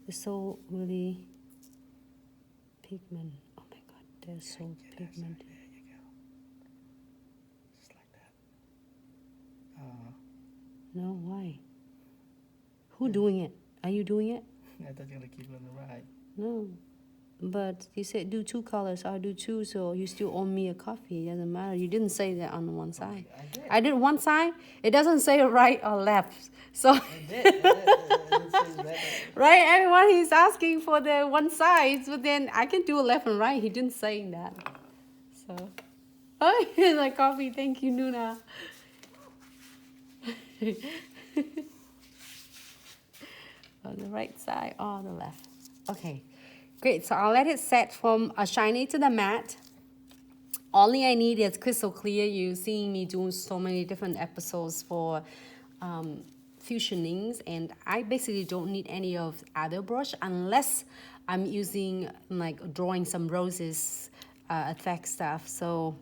It's so really pigment. Oh my god, they're so pigmented. There you go. Just like that. No, why? Who doing it? Are you doing it? I thought you're gonna keep it on the right. No. But you said do 2 colors. I'll do 2, so you still owe me a coffee. It doesn't matter. You didn't say that on one side. I did. one side. It doesn't say right or left. So I did. It says that. right, everyone, he's asking for the one side, but then I can do a left and right. He didn't say that. So, oh, here's my coffee. Thank you, Nuna. On the right side or the left. Okay, great. So I'll let it set from a shiny to the matte. Only I need is crystal clear. You seeing me doing so many different episodes for fusionings, and I basically don't need any of other brush unless I'm using like drawing some roses effect stuff. So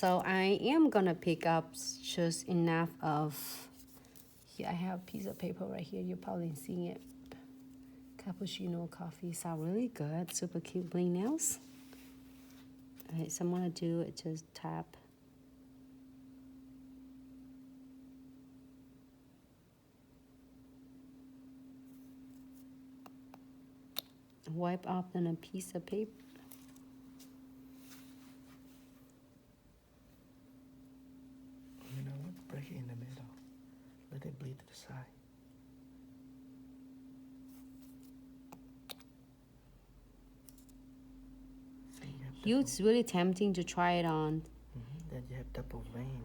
I am gonna pick up just enough of. Here I have a piece of paper right here. You're probably seeing it. Cappuccino coffee sound really good. Super cute bling nails. All right, so I'm gonna do it. Just tap. Wipe off on a piece of paper. You know what? Break it in the middle. Let it bleed to the side. It's really tempting to try it on. Then you have double vein.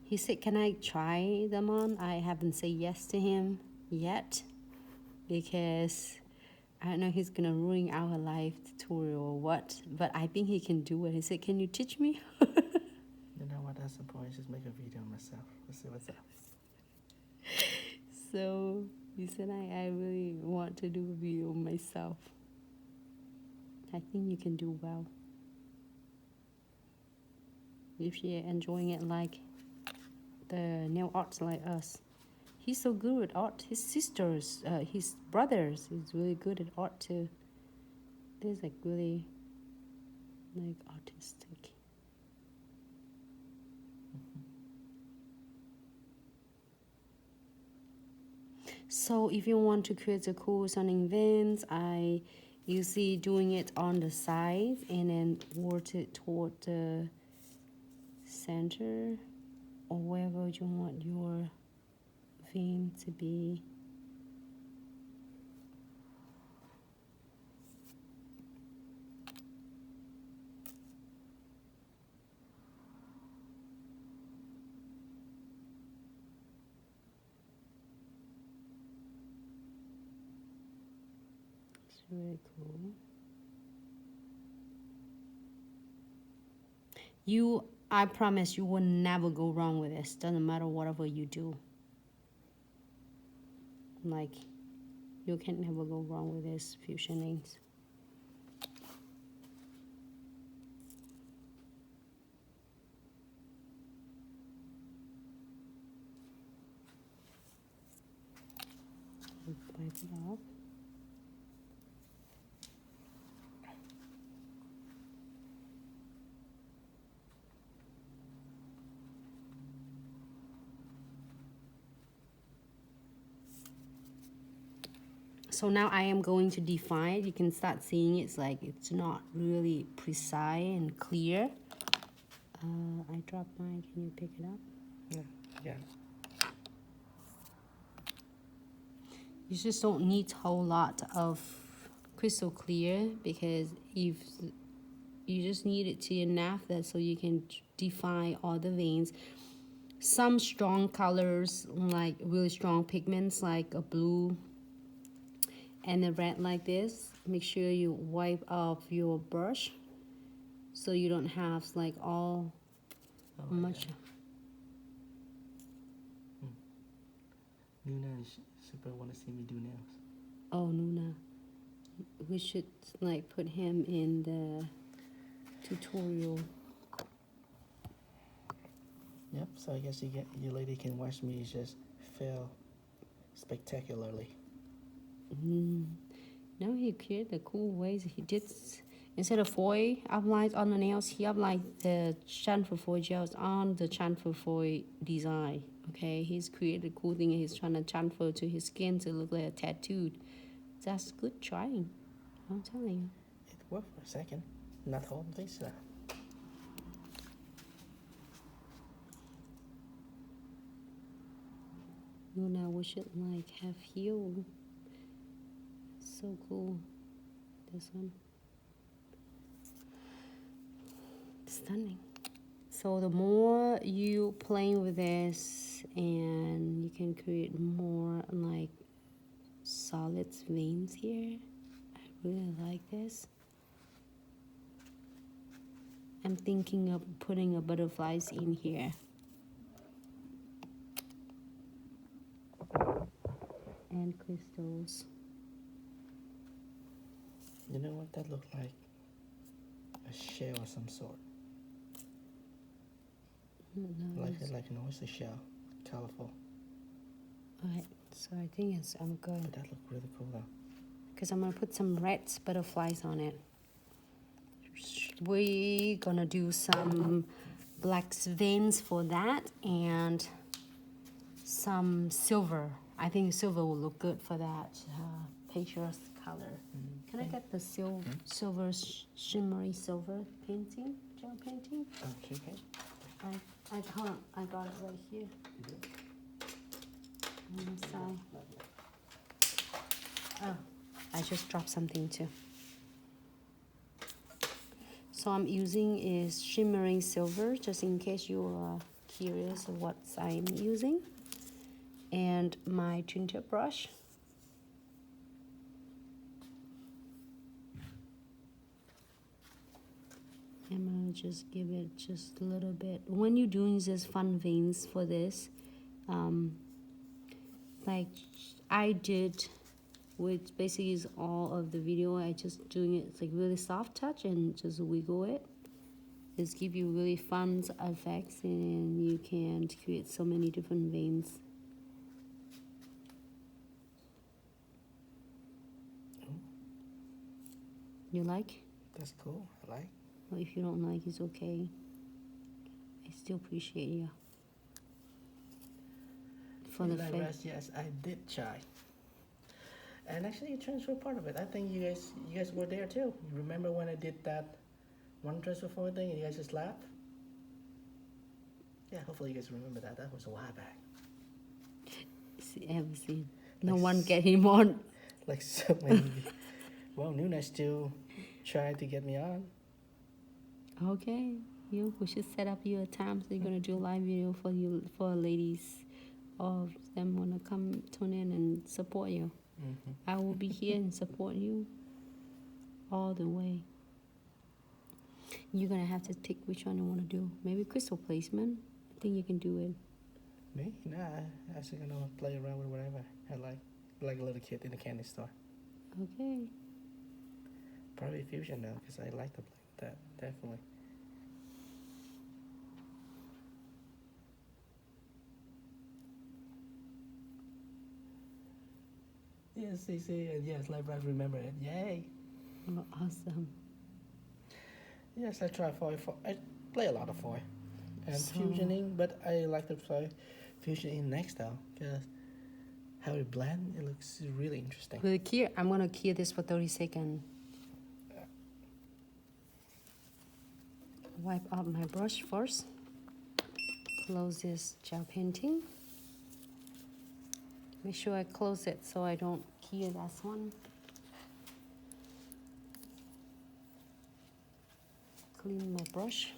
He said, can I try them on? I haven't said yes to him yet because I don't know if he's gonna ruin our life tutorial or what, but I think he can do it. He said, can you teach me? You know what? That's the point. Just make a video myself. Let's see what's up. So he said, I really want to do a video myself. I think you can do well. If you're enjoying it like the nail arts like us. He's so good at art. His sisters, his brothers, is really good at art too. There's like really like artistic. So if you want to create a cool sounding vents, I usually doing it on the sides and then work it toward the center or wherever you want your vein to be. It's really cool. I promise you will never go wrong with this. Doesn't matter whatever you do. Like, you can never go wrong with this fusionings. Wipe it off. So now I am going to define. You can start seeing it's like it's not really precise and clear. I dropped mine. Can you pick it up? Yeah. You just don't need a whole lot of crystal clear because if you just need it to enough that so you can define all the veins. Some strong colors, like really strong pigments, like a blue and a red like this. Make sure you wipe off your brush so you don't have like all much. Nuna and Super want to see me do nails. Oh, Nuna. We should like put him in the tutorial. Yep, so I guess your lady can watch me just fail spectacularly. No, he created the cool ways. He did, instead of foil applied on the nails, he applied the chamfer foil gels on the chamfer foil design. Okay, he's created a cool thing. He's trying to transfer to his skin to look like a tattooed. That's good trying. I'm telling you. It worked for a second. Not all this. Luna, we should like have healed. So cool. This one. Stunning. So the more you playing with this, and you can create more like solid veins here. I really like this. I'm thinking of putting a butterflies in here. And crystals. You know what that looked like? A shell of some sort. No, Like an oyster shell. Colorful. alright, so I think I'm good. But that looked really cool though. Because I'm gonna put some red butterflies on it. We're gonna do some black veins for that and some silver. I think silver will look good for that picture's color. Can I get the silver shimmery silver painting, gel painting? Okay. Hold on, I got it right here. On the side. Oh, I just dropped something too. So I'm using is shimmering silver, just in case you are curious of what I'm using. And my tinted brush. I'm gonna just give it just a little bit. When you're doing this fun veins for this, like I did with basically is all of the video, I just doing it, it's like really soft touch and just wiggle it. Just give you really fun effects, and you can create so many different veins. You like? That's cool. I like. Well, if you don't like, it's okay. I still appreciate you. For the face. Yes, I did try. And actually, you transfer part of it. I think you guys were there too. You remember when I did that one transfer forward thing and you guys just laughed? Yeah, hopefully you guys remember that. That was a while back. See, I haven't seen. No Like one get him on. Like so many. Well, Nuna still tried to get me on. Okay, we should set up you a time so you're gonna do a live video for ladies, or them wanna come tune in and support you. I will be here and support you all the way. You're gonna have to pick which one you wanna do. Maybe crystal placement. I think you can do it. Me? Nah, I'm actually gonna play around with whatever I like a little kid in a candy store. Okay. Probably fusion though, because I like to play with that, definitely. Yes, CC, and yes, like I remember it. Yay! Oh, awesome. Yes, I try foil. I play a lot of foil and So- fusioning, but I like to try fusioning next though, because how it blend, it looks really interesting. With the key, I'm gonna key this for 30 seconds. Wipe out my brush first. Close this gel painting. Make sure I close it so I don't key that one. Clean my brush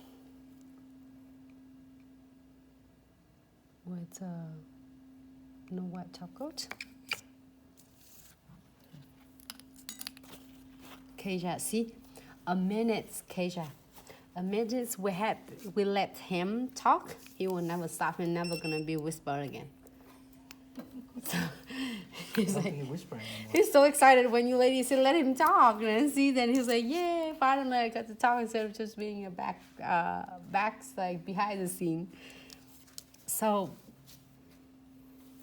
with no white top coat. Keja, see, a minute, Keja. A minute we let him talk, he will never stop and never gonna be whisper again. So, he's like, he's so excited when you ladies say let him talk, and see, then he's like, yeah, finally I got to talk instead of just being a backs like behind the scene. So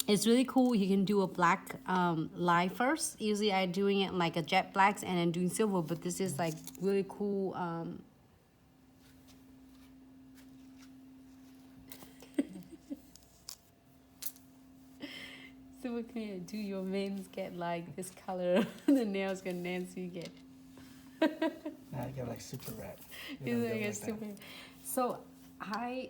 It's really cool. You can do a black line first. Usually I'm doing it like a jet blacks and then doing silver, but this is like really cool. Super clear. Do your veins get like this color? The nails can Nancy get. Now you got like super red. He's like a super. So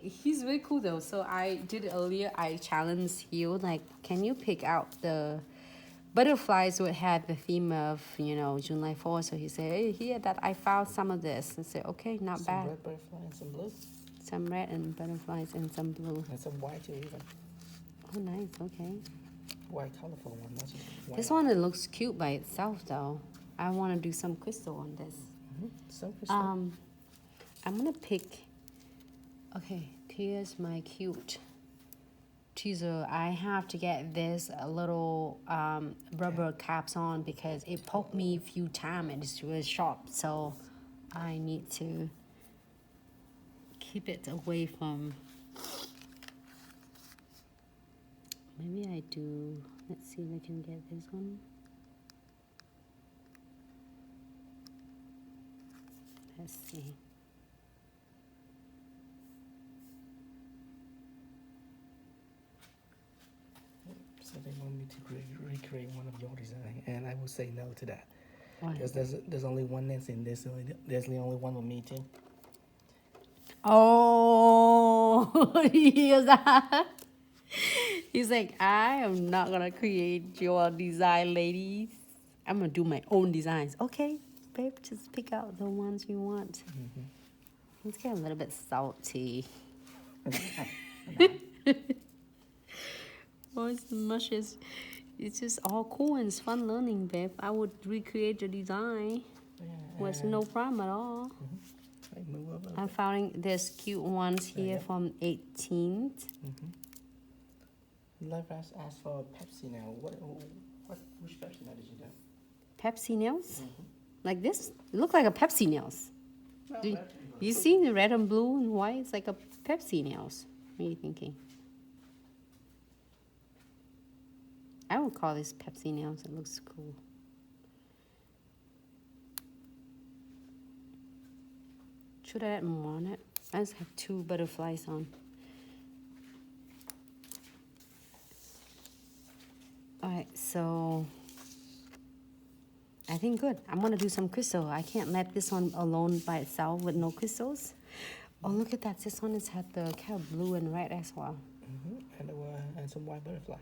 he's really cool though. So I did earlier. I challenged you like, can you pick out the butterflies would have the theme of July 4th. So he said, hey, here that I found some of this. I said, okay, not some bad. Red butterfly and some blue. Some red and butterflies and some blue. And some white too even. Oh, nice. Okay. White colorful one, not just white. This one, it looks cute by itself though. I want to do some crystal on this. Some crystal. I'm gonna pick. Okay, here's my cute teaser. I have to get this little rubber caps on because it poked me a few times and it's really sharp. So I need to keep it away from. Maybe I do. Let's see if I can get this one. Let's see. So they want me to recreate one of your design, and I will say no to that. Why? Because there's only one Nancy, and there's the only one with me too. Oh, he's like, I am not gonna create your design, ladies. I'm gonna do my own designs. Okay, babe, just pick out the ones you want. Let's get a little bit salty. Oh, it's mushes. It's just all cool and it's fun learning, babe. I would recreate the design. Was no problem at all. I'm finding there's cute ones here from 18th. Love asked for Pepsi now. Which Pepsi now did you do? Pepsi nails? Like this? It looks like a Pepsi nails. You see the red and blue and white? It's like a Pepsi nails. What are you thinking? I would call this Pepsi nails. It looks cool. Should I add more on it? I just have 2 butterflies on. Alright, so I think good. I'm gonna do some crystal. I can't let this one alone by itself with no crystals. Oh, look at that. This one has had the kind of blue and red as well. And some white butterfly.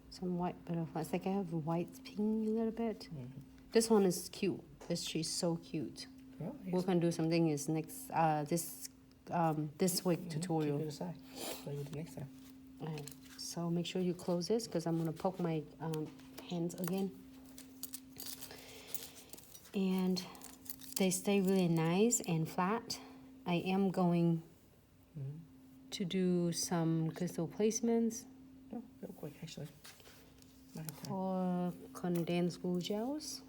Some white butterflies. Like I have white pink a little bit. This one is cute. She's so cute. Well, we're gonna do something is next this week tutorial. Keep it aside. Play with it next time. Alright, so make sure you close this because I'm gonna poke my hands again. And they stay really nice and flat. I am going to do some crystal placements. Oh, real quick actually. For condensed glue gels.